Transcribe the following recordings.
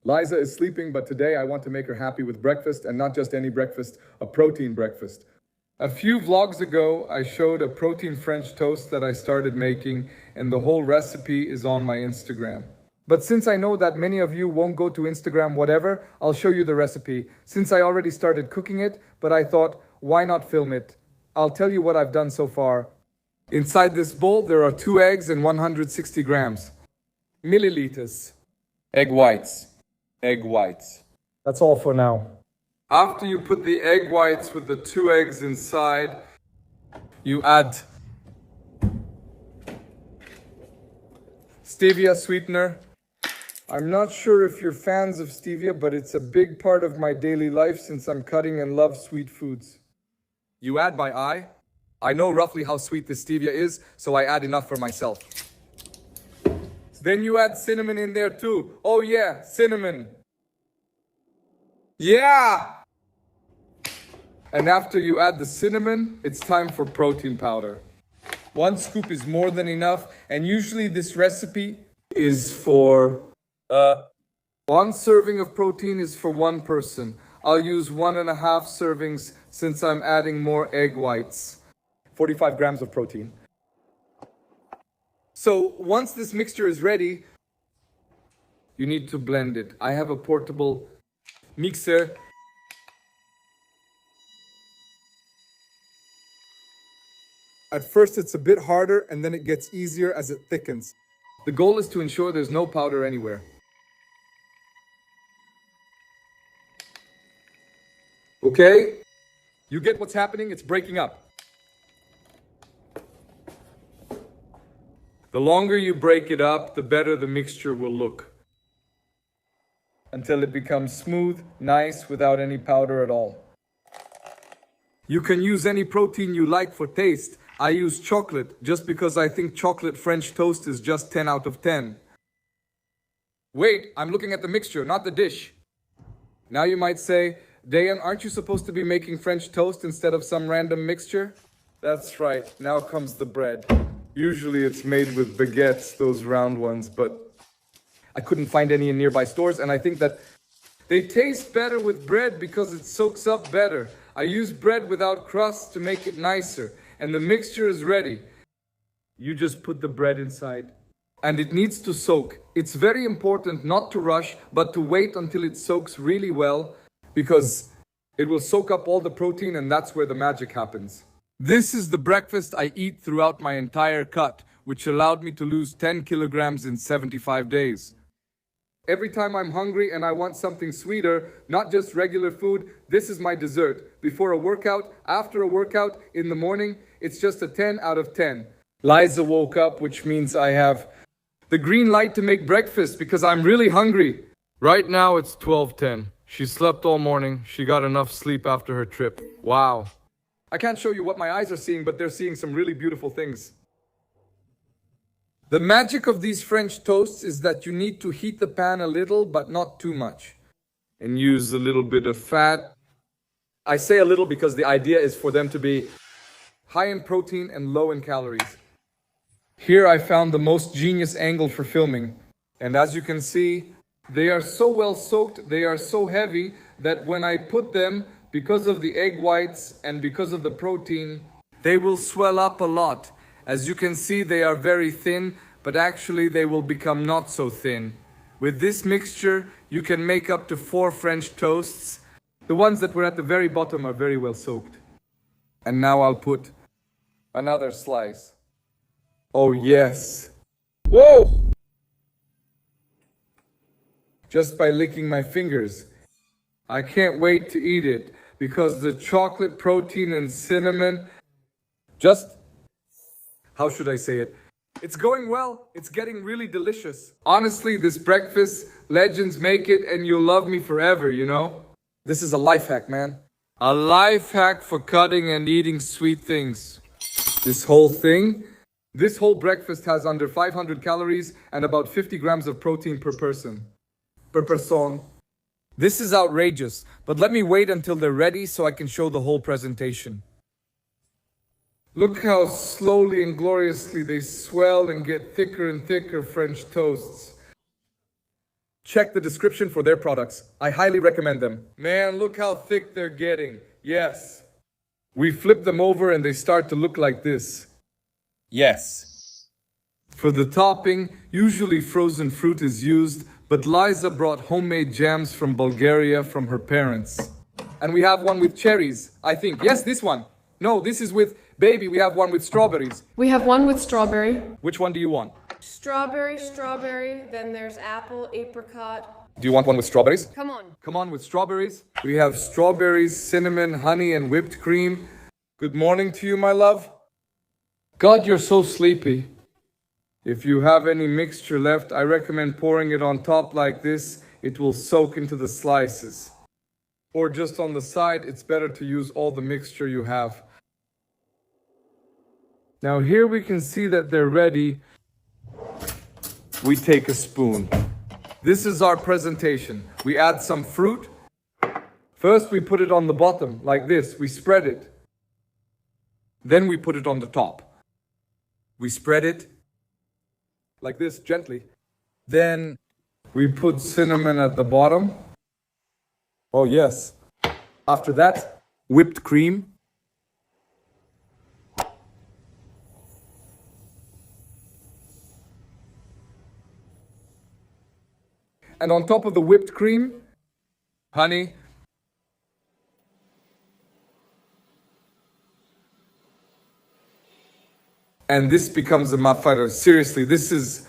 Liza is sleeping, but today I want to make her happy with breakfast, and not just any breakfast, a protein breakfast. A few vlogs ago, I showed a protein French toast that I started making, and the whole recipe is on my Instagram. But since I know that many of you won't go to Instagram, whatever, I'll show you the recipe. Since I already started cooking it, but I thought, why not film it? I'll tell you what I've done so far. Inside this bowl, there are 2 eggs and 160 grams. Milliliters. Egg whites. Egg whites. That's all for now. After you put the egg whites with the 2 eggs inside, you add stevia sweetener. I'm not sure if you're fans of stevia, but it's a big part of my daily life since I'm cutting and love sweet foods. You add by eye. I know roughly how sweet this stevia is, so I add enough for myself. Then you add cinnamon in there too. Oh yeah, cinnamon. Yeah! And after you add the cinnamon, it's time for protein powder. 1 scoop is more than enough, and usually this recipe is for 1 serving of protein is for 1 person. I'll use 1.5 servings since I'm adding more egg whites. 45 grams of protein. So once this mixture is ready, you need to blend it. I have a portable mixer. At first it's a bit harder and then it gets easier as it thickens. The goal is to ensure there's no powder anywhere. Okay? You get what's happening? It's breaking up. The longer you break it up, the better the mixture will look. Until it becomes smooth, nice, without any powder at all. You can use any protein you like for taste. I use chocolate just because I think chocolate French toast is just 10 out of 10. Wait, I'm looking at the mixture, not the dish. Now you might say, Dayan, aren't you supposed to be making French toast instead of some random mixture? That's right, now comes the bread. Usually it's made with baguettes, those round ones, but I couldn't find any in nearby stores, and I think that they taste better with bread because it soaks up better. I use bread without crust to make it nicer, and the mixture is ready. You just put the bread inside, and it needs to soak. It's very important not to rush, but to wait until it soaks really well, because it will soak up all the protein, and that's where the magic happens. This is the breakfast I eat throughout my entire cut, which allowed me to lose 10 kilograms in 75 days. Every time I'm hungry and I want something sweeter, not just regular food, this is my dessert. Before a workout, after a workout, in the morning, it's just a 10 out of 10. Liza woke up, which means I have the green light to make breakfast because I'm really hungry. Right now it's 12:10. She slept all morning. She got enough sleep after her trip. Wow. I can't show you what my eyes are seeing, but they're seeing some really beautiful things. The magic of these French toasts is that you need to heat the pan a little, but not too much. And use a little bit of fat. I say a little because the idea is for them to be high in protein and low in calories. Here I found the most genius angle for filming. And as you can see, they are so well soaked, they are so heavy that when I put them, because of the egg whites and because of the protein, they will swell up a lot. As you can see, they are very thin, but actually they will become not so thin. With this mixture, you can make up to 4 French toasts. The ones that were at the very bottom are very well soaked. And now I'll put another slice. Oh yes. Whoa! Just by licking my fingers. I can't wait to eat it because the chocolate, protein, and cinnamon how should I say it? It's going well. It's getting really delicious. Honestly, this breakfast, legends make it and you'll love me forever, you know? This is a life hack, man. A life hack for cutting and eating sweet things. This whole breakfast has under 500 calories and about 50 grams of protein per person. Per person. This is outrageous, but let me wait until they're ready so I can show the whole presentation. Look how slowly and gloriously they swell and get thicker and thicker French toasts. Check the description for their products. I highly recommend them. Man, look how thick they're getting. Yes. We flip them over and they start to look like this. Yes. For the topping, usually frozen fruit is used, but Liza brought homemade jams from Bulgaria from her parents. And we have one with cherries, I think. Yes, this one. No, this is with, baby, we have one with strawberries. We have one with strawberry. Which one do you want? Strawberry, then there's apple, apricot. Do you want one with strawberries? Come on. Come on with strawberries. We have strawberries, cinnamon, honey, and whipped cream. Good morning to you, my love. God, you're so sleepy. If you have any mixture left, I recommend pouring it on top like this. It will soak into the slices. Or just on the side, it's better to use all the mixture you have. Now here we can see that they're ready. We take a spoon. This is our presentation. We add some fruit. First we put it on the bottom, like this. We spread it. Then we put it on the top. We spread it, like this, gently. Then we put cinnamon at the bottom. Oh yes. After that, whipped cream. And on top of the whipped cream, honey. And this becomes a mafara. Seriously, this is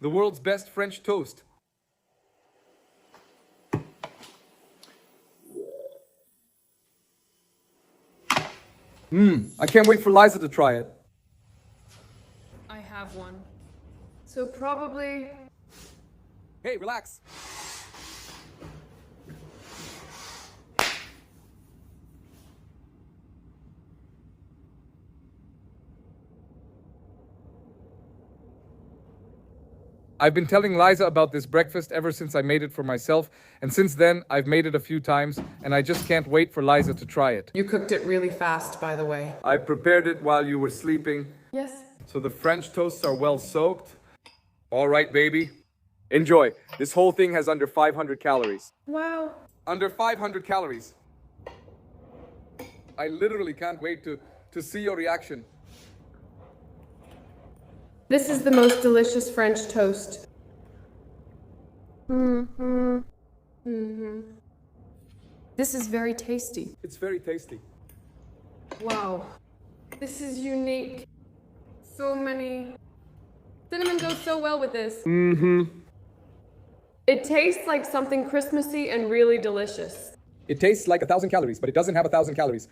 the world's best French toast. I can't wait for Liza to try it. I have one. So probably... Hey, relax. I've been telling Liza about this breakfast ever since I made it for myself, and since then, I've made it a few times, and I just can't wait for Liza to try it. You cooked it really fast, by the way. I prepared it while you were sleeping. Yes. So the French toasts are well soaked. All right, baby. Enjoy. This whole thing has under 500 calories. Wow. Under 500 calories. I literally can't wait to see your reaction. This is the most delicious French toast. This is very tasty. It's very tasty. Wow. This is unique. So many... Cinnamon goes so well with this. It tastes like something Christmassy and really delicious. It tastes like 1,000 calories, but it doesn't have 1,000 calories.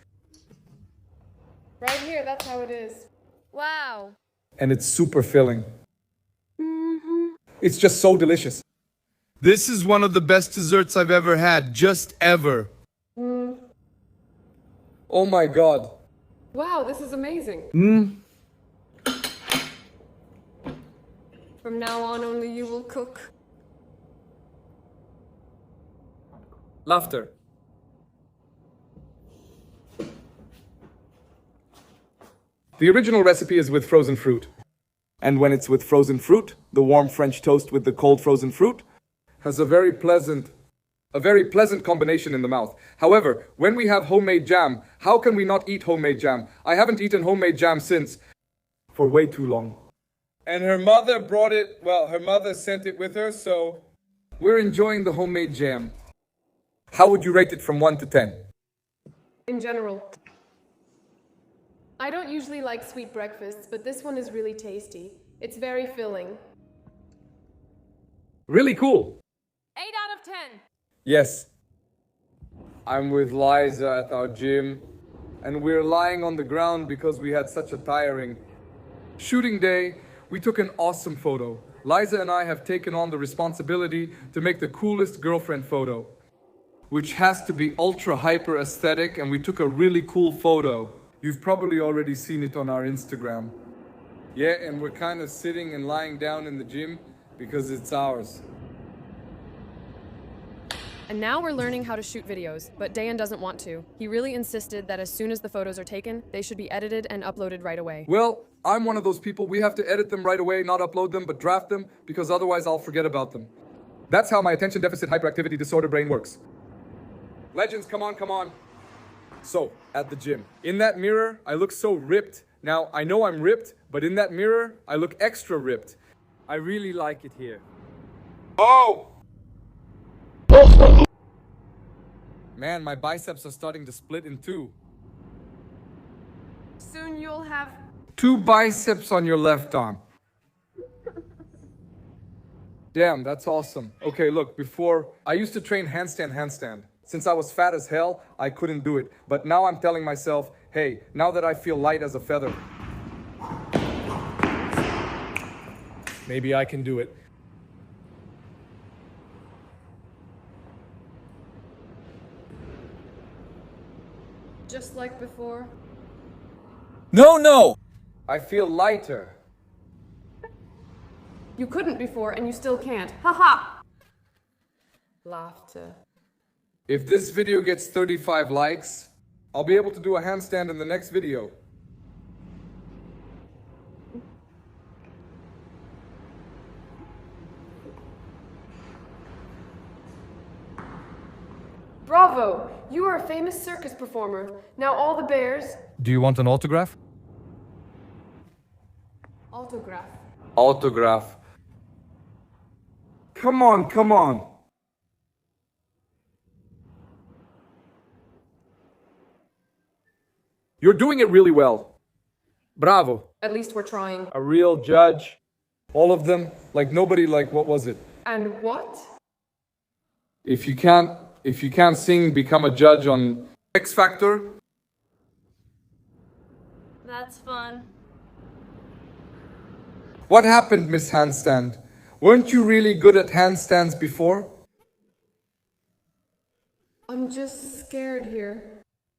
Right here, that's how it is. Wow. And it's super filling. It's just so delicious. This is one of the best desserts I've ever had, just ever. Oh my God. Wow, this is amazing. From now on, only you will cook. Laughter. The original recipe is with frozen fruit. And when it's with frozen fruit, the warm French toast with the cold frozen fruit has a very pleasant combination in the mouth. However, when we have homemade jam, how can we not eat homemade jam? I haven't eaten homemade jam since for way too long. And her mother brought it, well, her mother sent it with her, so we're enjoying the homemade jam. How would you rate it from 1 to 10? In general. I don't usually like sweet breakfasts, but this one is really tasty. It's very filling. Really cool. 8 out of 10. Yes. I'm with Liza at our gym, and we're lying on the ground because we had such a tiring shooting day. We took an awesome photo. Liza and I have taken on the responsibility to make the coolest girlfriend photo, which has to be ultra hyper aesthetic, and we took a really cool photo. You've probably already seen it on our Instagram. Yeah, and we're kind of sitting and lying down in the gym because it's ours. And now we're learning how to shoot videos, but Dayan doesn't want to. He really insisted that as soon as the photos are taken, they should be edited and uploaded right away. Well, I'm one of those people. We have to edit them right away, not upload them, but draft them, because otherwise I'll forget about them. That's how my attention deficit hyperactivity disorder brain works. Legends, come on, come on. So, at the gym. In that mirror, I look so ripped. Now, I know I'm ripped, but in that mirror, I look extra ripped. I really like it here. Oh! Man, my biceps are starting to split in two. Soon you'll have... 2 biceps on your left arm. Damn, that's awesome. Okay, look, before, I used to train handstand. Since I was fat as hell, I couldn't do it. But now I'm telling myself, hey, now that I feel light as a feather, maybe I can do it. Just like before. No! I feel lighter. You couldn't before, and you still can't. Ha-ha! Laughter. If this video gets 35 likes, I'll be able to do a handstand in the next video. Bravo! You are a famous circus performer. Now all the bears... Do you want an autograph? Autograph. Autograph. Come on, come on. You're doing it really well. Bravo. At least we're trying. A real judge. All of them. Like nobody, like, what was it? And what? If you can't sing, become a judge on X Factor. That's fun. What happened, Miss Handstand? Weren't you really good at handstands before? I'm just scared here.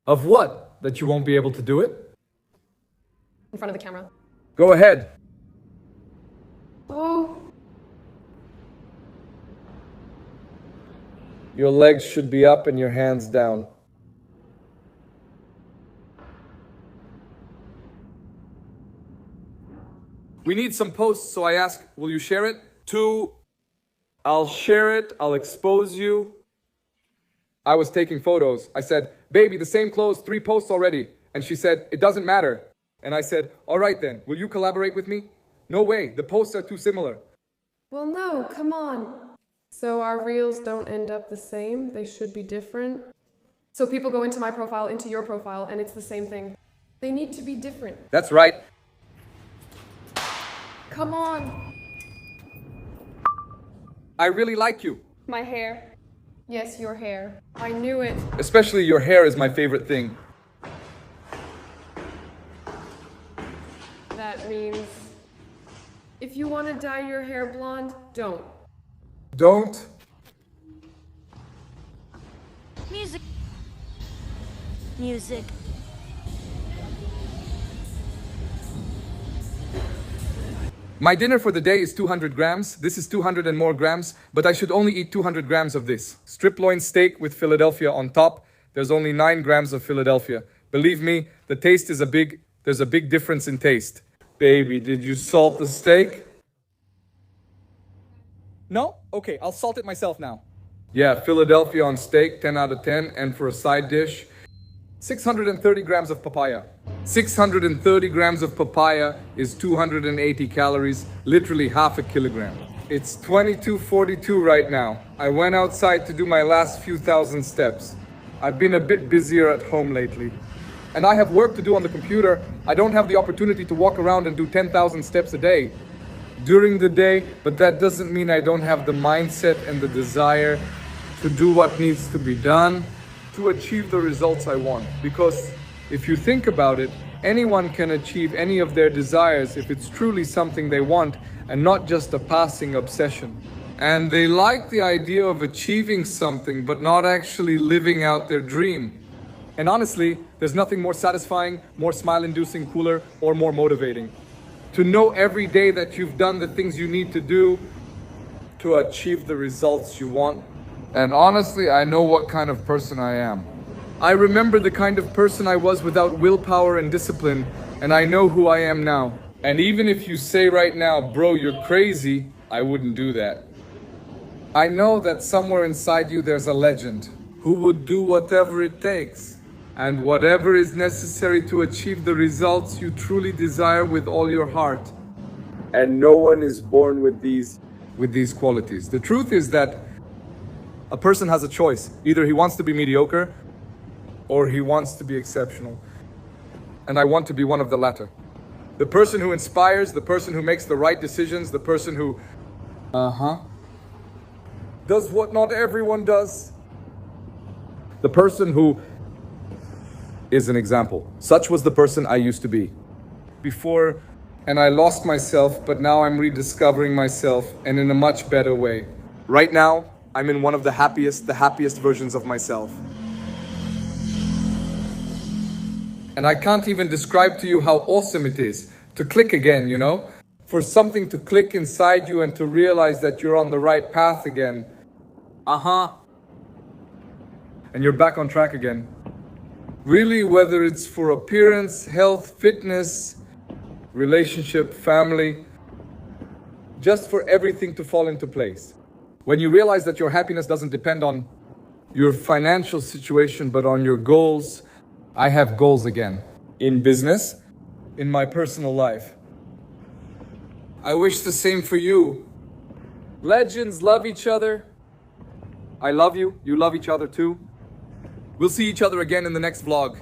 Of what? That you won't be able to do it? In front of the camera. Go ahead. Oh. Your legs should be up and your hands down. We need some posts, so I ask, will you share it? 2, I'll share it, I'll expose you. I was taking photos. I said, baby, the same clothes, 3 posts already. And she said, it doesn't matter. And I said, all right then, will you collaborate with me? No way, the posts are too similar. Well, no, come on. So our reels don't end up the same? They should be different? So people go into my profile, into your profile, and it's the same thing. They need to be different. That's right. Come on. I really like you. My hair. Yes, your hair. I knew it. Especially your hair is my favorite thing. That means... if you want to dye your hair blonde, don't. Don't. Music. Music. My dinner for the day is 200 grams. This is 200 and more grams, but I should only eat 200 grams of this. Strip loin steak with Philadelphia on top. There's only 9 grams of Philadelphia. Believe me, the taste is there's a big difference in taste. Baby, did you salt the steak? No? Okay, I'll salt it myself now. Yeah, Philadelphia on steak, 10 out of 10. And for a side dish, 630 grams of papaya. 630 grams of papaya is 280 calories, literally half a kilogram. It's 22:42 right now. I went outside to do my last few thousand steps. I've been a bit busier at home lately. And I have work to do on the computer. I don't have the opportunity to walk around and do 10,000 steps a day during the day, but that doesn't mean I don't have the mindset and the desire to do what needs to be done to achieve the results I want. Because if you think about it, anyone can achieve any of their desires if it's truly something they want and not just a passing obsession. And they like the idea of achieving something but not actually living out their dream. And honestly, there's nothing more satisfying, more smile-inducing, cooler, or more motivating. To know every day that you've done the things you need to do to achieve the results you want. And honestly, I know what kind of person I am. I remember the kind of person I was without willpower and discipline, and I know who I am now. And even if you say right now, bro, you're crazy, I wouldn't do that. I know that somewhere inside you there's a legend who would do whatever it takes and whatever is necessary to achieve the results you truly desire with all your heart. And no one is born with these qualities. The truth is that a person has a choice. Either he wants to be mediocre or he wants to be exceptional. And I want to be one of the latter. The person who inspires, the person who makes the right decisions, the person who does what not everyone does. The person who is an example. Such was the person I used to be before, and I lost myself, but now I'm rediscovering myself, and in a much better way. Right now, I'm in one of the happiest versions of myself. And I can't even describe to you how awesome it is to click again, you know? For something to click inside you and to realize that you're on the right path again. And you're back on track again. Really, whether it's for appearance, health, fitness, relationship, family, just for everything to fall into place. When you realize that your happiness doesn't depend on your financial situation, but on your goals. I have goals again. In business, in my personal life. I wish the same for you. Legends love each other. I love you. You love each other too. We'll see each other again in the next vlog.